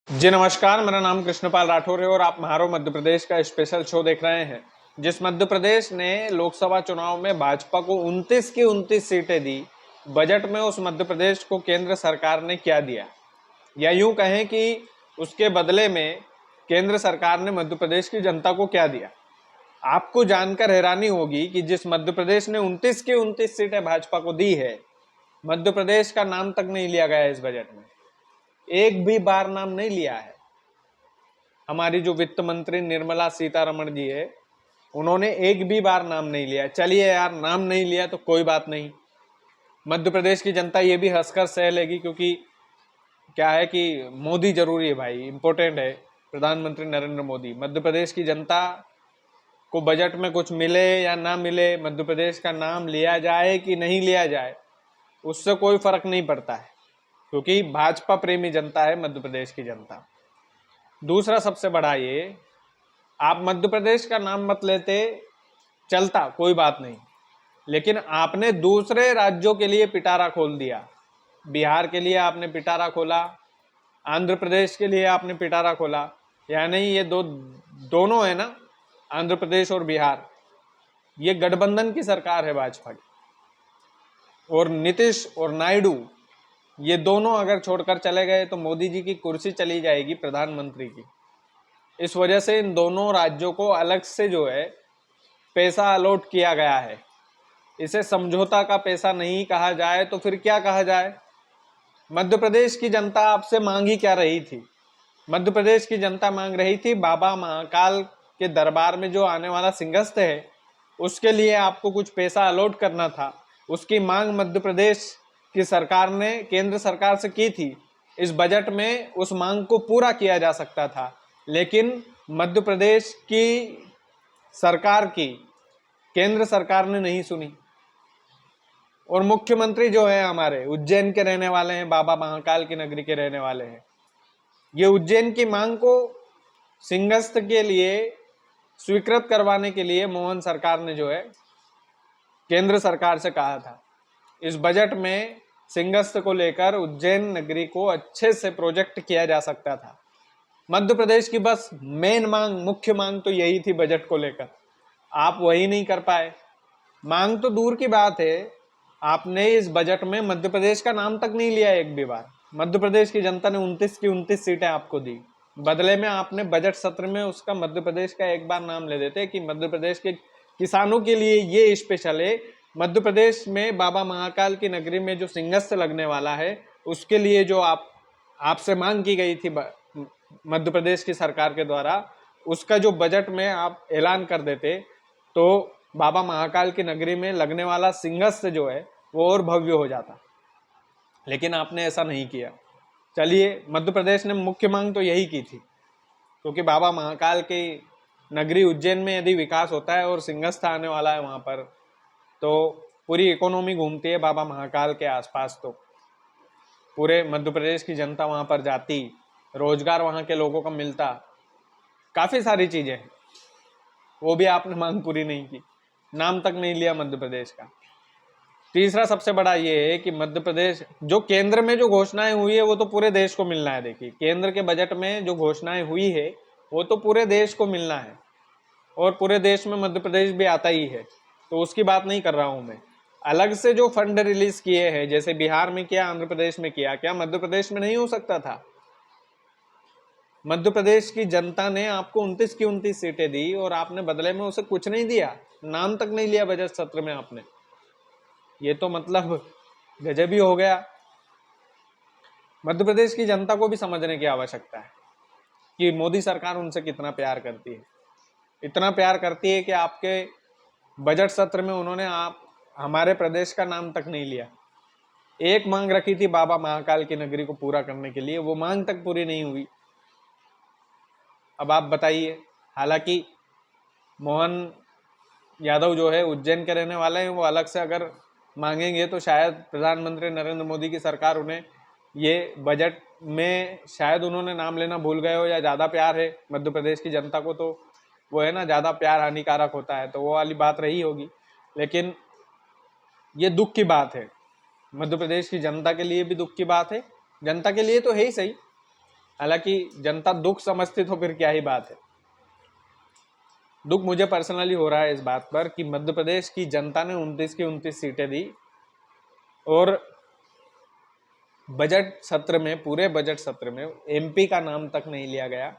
जी नमस्कार, मेरा नाम कृष्णपाल राठौर है और आप महारो मध्य प्रदेश का स्पेशल शो देख रहे हैं। जिस मध्य प्रदेश ने लोकसभा चुनाव में भाजपा को 29 की 29 सीटें दी, बजट में उस मध्य प्रदेश को केंद्र सरकार ने क्या दिया, या यूं कहें कि उसके बदले में केंद्र सरकार ने मध्य प्रदेश की जनता को क्या दिया। आपको जानकर हैरानी होगी कि जिस मध्य प्रदेश ने 29 की 29 सीटें भाजपा को दी है, मध्य प्रदेश का नाम तक नहीं लिया गया इस बजट में। एक भी बार नाम नहीं लिया है। हमारी जो वित्त मंत्री निर्मला सीतारमण जी है, उन्होंने एक भी बार नाम नहीं लिया। चलिए यार, नाम नहीं लिया तो कोई बात नहीं, मध्य प्रदेश की जनता ये भी हंसकर सह लेगी, क्योंकि क्या है कि मोदी जरूरी है भाई, इंपॉर्टेंट है प्रधानमंत्री नरेंद्र मोदी। मध्य प्रदेश की जनता को बजट में कुछ मिले या ना मिले, मध्य प्रदेश का नाम लिया जाए कि नहीं लिया जाए, उससे कोई फर्क नहीं पड़ता है, क्योंकि भाजपा प्रेमी जनता है मध्य प्रदेश की जनता। दूसरा सबसे बड़ा ये, आप मध्य प्रदेश का नाम मत लेते, चलता, कोई बात नहीं, लेकिन आपने दूसरे राज्यों के लिए पिटारा खोल दिया। बिहार के लिए आपने पिटारा खोला, आंध्र प्रदेश के लिए आपने पिटारा खोला। यानी ये दोनों है ना, आंध्र प्रदेश और बिहार, ये गठबंधन की सरकार है भाजपा की, और नीतीश और नायडू ये दोनों अगर छोड़कर चले गए तो मोदी जी की कुर्सी चली जाएगी प्रधानमंत्री की। इस वजह से इन दोनों राज्यों को अलग से जो है पैसा अलॉट किया गया है। इसे समझौता का पैसा नहीं कहा जाए तो फिर क्या कहा जाए। मध्य प्रदेश की जनता आपसे मांग ही क्या रही थी? मध्य प्रदेश की जनता मांग रही थी बाबा महाकाल के दरबार में जो आने वाला सिंहस्थ है, उसके लिए आपको कुछ पैसा अलॉट करना था। उसकी मांग मध्य प्रदेश की सरकार ने केंद्र सरकार से की थी। इस बजट में उस मांग को पूरा किया जा सकता था, लेकिन मध्य प्रदेश की सरकार की केंद्र सरकार ने नहीं सुनी। और मुख्यमंत्री जो है हमारे उज्जैन के रहने वाले हैं, बाबा महाकाल की नगरी के रहने वाले हैं। ये उज्जैन की मांग को सिंहस्थ के लिए स्वीकृत करवाने के लिए मोहन सरकार ने जो है केंद्र सरकार से कहा था। इस बजट में सिंहस्थ को लेकर उज्जैन नगरी को अच्छे से प्रोजेक्ट किया जा सकता था। मध्य प्रदेश की बस मेन मांग, मुख्य मांग तो यही थी बजट को लेकर, आप वही नहीं कर पाए। मांग तो दूर की बात है, आपने इस बजट में मध्य प्रदेश का नाम तक नहीं लिया एक भी बार। मध्य प्रदेश की जनता ने 29 की 29 सीटें आपको दी, बदले में आपने बजट सत्र में उसका मध्य प्रदेश का एक बार नाम ले देते कि मध्य प्रदेश के किसानों के लिए ये स्पेशल है। मध्य प्रदेश में बाबा महाकाल की नगरी में जो सिंहस्थ लगने वाला है, उसके लिए जो आपसे मांग की गई थी मध्य प्रदेश की सरकार के द्वारा, उसका जो बजट में आप ऐलान कर देते तो बाबा महाकाल की नगरी में लगने वाला सिंहस्थ जो है वो और भव्य हो जाता। लेकिन आपने ऐसा नहीं किया। चलिए, मध्य प्रदेश ने मुख्य मांग तो यही की थी, क्योंकि बाबा महाकाल की नगरी उज्जैन में यदि विकास होता है और सिंहस्थ आने वाला है वहाँ पर, तो पूरी इकोनॉमी घूमती है बाबा महाकाल के आसपास। तो पूरे मध्य प्रदेश की जनता वहाँ पर जाती, रोजगार वहाँ के लोगों को मिलता, काफ़ी सारी चीज़ें हैं। वो भी आपने मांग पूरी नहीं की, नाम तक नहीं लिया मध्य प्रदेश का। तीसरा सबसे बड़ा ये है कि मध्य प्रदेश जो केंद्र में जो घोषणाएं हुई है वो तो पूरे देश को मिलना है। देखिए, केंद्र के बजट में जो घोषणाएं हुई है वो तो पूरे देश को मिलना है, और पूरे देश में मध्य प्रदेश भी आता ही है, तो उसकी बात नहीं कर रहा हूं मैं। अलग से जो फंड रिलीज किए हैं, जैसे बिहार में किया, आंध्र प्रदेश में किया, क्या मध्य प्रदेश में नहीं हो सकता था? मध्य प्रदेश की जनता ने आपको 29 की 29 सीटें दी और आपने बदले में उसे कुछ नहीं दिया, नाम तक नहीं लिया बजट सत्र में आपने। ये तो मतलब गजब ही हो गया। मध्य प्रदेश की जनता को भी समझने की आवश्यकता है कि मोदी सरकार उनसे कितना प्यार करती है। इतना प्यार करती है कि आपके बजट सत्र में उन्होंने आप हमारे प्रदेश का नाम तक नहीं लिया। एक मांग रखी थी बाबा महाकाल की नगरी को पूरा करने के लिए, वो मांग तक पूरी नहीं हुई। अब आप बताइए। हालांकि मोहन यादव जो है उज्जैन के रहने वाले हैं, वो अलग से अगर मांगेंगे तो शायद प्रधानमंत्री नरेंद्र मोदी की सरकार उन्हें ये बजट में, शायद उन्होंने नाम लेना भूल गए हो, या ज़्यादा प्यार है मध्य प्रदेश की जनता को, तो वो है ना, ज़्यादा प्यार हानिकारक होता है, तो वो वाली बात रही होगी। लेकिन ये दुख की बात है, मध्य प्रदेश की जनता के लिए भी दुख की बात है। जनता के लिए तो है ही सही, हालांकि जनता दुख समझती तो फिर क्या ही बात है। दुख मुझे पर्सनली हो रहा है इस बात पर कि मध्य प्रदेश की जनता ने 29 की 29 सीटें दी और बजट सत्र में, पूरे बजट सत्र में एमपी का नाम तक नहीं लिया गया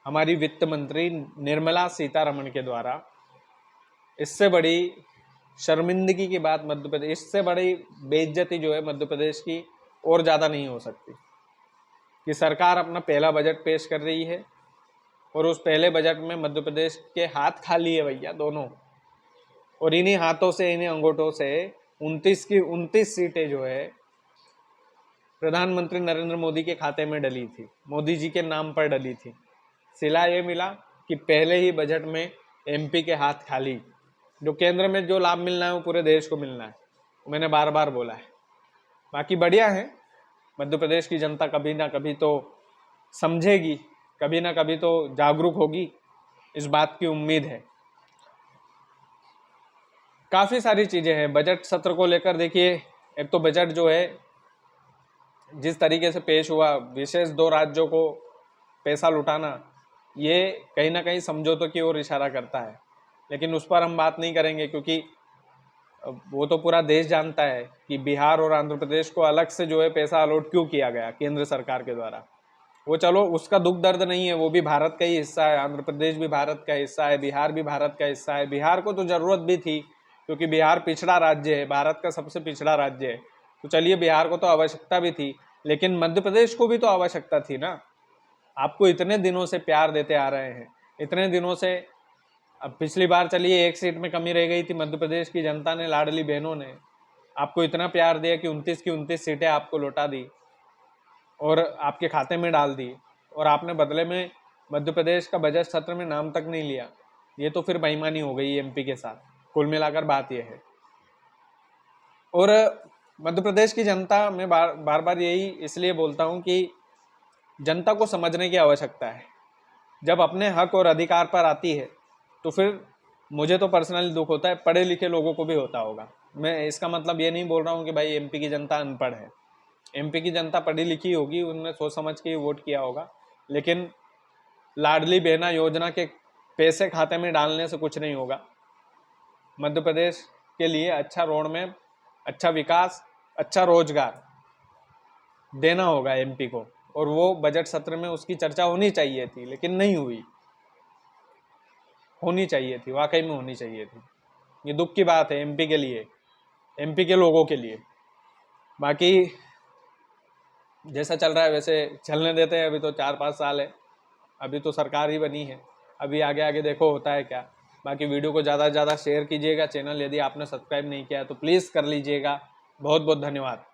हमारी वित्त मंत्री निर्मला सीतारमण के द्वारा। इससे बड़ी शर्मिंदगी की बात मध्य प्रदेश, इससे बड़ी बेइज्जती जो है मध्य प्रदेश की और ज़्यादा नहीं हो सकती कि सरकार अपना पहला बजट पेश कर रही है और उस पहले बजट में मध्य प्रदेश के हाथ खाली है भैया दोनों, और इन्हीं हाथों से, इन्हीं अंगूठों से 29 की 29 सीटें जो है प्रधानमंत्री नरेंद्र मोदी के खाते में डली थी, मोदी जी के नाम पर डली थी। सिला ये मिला कि पहले ही बजट में एमपी के हाथ खाली। जो केंद्र में जो लाभ मिलना है वो पूरे देश को मिलना है, मैंने बार बार बोला है। बाकी बढ़िया है, मध्य प्रदेश की जनता कभी ना कभी तो समझेगी, कभी ना कभी तो जागरूक होगी, इस बात की उम्मीद है। काफ़ी सारी चीज़ें हैं बजट सत्र को लेकर। देखिए, एक तो बजट जो है जिस तरीके से पेश हुआ, विशेष 2 राज्यों को पैसा लुटाना, ये कहीं ना कहीं समझौतों की ओर इशारा करता है, लेकिन उस पर हम बात नहीं करेंगे क्योंकि वो तो पूरा देश जानता है कि बिहार और आंध्र प्रदेश को अलग से जो है पैसा अलॉट क्यों किया गया केंद्र सरकार के द्वारा। वो चलो उसका दुख दर्द नहीं है, वो भी भारत का ही हिस्सा है, आंध्र प्रदेश भी भारत का हिस्सा है, बिहार भी भारत का हिस्सा है। बिहार को तो ज़रूरत भी थी क्योंकि बिहार पिछड़ा राज्य है, भारत का सबसे पिछड़ा राज्य है, तो चलिए बिहार को तो आवश्यकता भी थी, लेकिन मध्य प्रदेश को भी तो आवश्यकता थी ना। आपको इतने दिनों से प्यार देते आ रहे हैं, इतने दिनों से। अब पिछली बार चलिए 1 सीट में कमी रह गई थी, मध्य प्रदेश की जनता ने, लाडली बहनों ने आपको इतना प्यार दिया कि 29 की 29 सीटें आपको लौटा दी और आपके खाते में डाल दी, और आपने बदले में मध्य प्रदेश का बजट सत्र में नाम तक नहीं लिया। ये तो फिर बेईमानी हो गई एमपी के साथ। कुल मिलाकर बात यह है। और मध्य प्रदेश की जनता, मैं बार बार यही इसलिए बोलता हूँ कि जनता को समझने की आवश्यकता है। जब अपने हक और अधिकार पर आती है तो फिर मुझे तो पर्सनली दुख होता है, पढ़े लिखे लोगों को भी होता होगा। मैं इसका मतलब ये नहीं बोल रहा हूँ कि भाई एमपी की जनता अनपढ़ है। एमपी की जनता पढ़ी लिखी होगी, उन्होंने सोच समझ के वोट किया होगा, लेकिन लाडली बहना योजना के पैसे खाते में डालने से कुछ नहीं होगा। मध्य प्रदेश के लिए अच्छा रोड मैप, अच्छा विकास, अच्छा रोजगार देना होगा एमपी को, और वो बजट सत्र में उसकी चर्चा होनी चाहिए थी, लेकिन नहीं हुई। होनी चाहिए थी, वाकई में होनी चाहिए थी। ये दुख की बात है एमपी के लिए, एमपी के लोगों के लिए। बाकी जैसा चल रहा है वैसे चलने देते हैं, अभी तो 4-5 साल है, अभी तो सरकार ही बनी है, अभी आगे आगे देखो होता है क्या। बाकी वीडियो को ज़्यादा से ज़्यादा शेयर कीजिएगा, चैनल यदि आपने सब्सक्राइब नहीं किया है तो प्लीज़ कर लीजिएगा। बहुत बहुत धन्यवाद।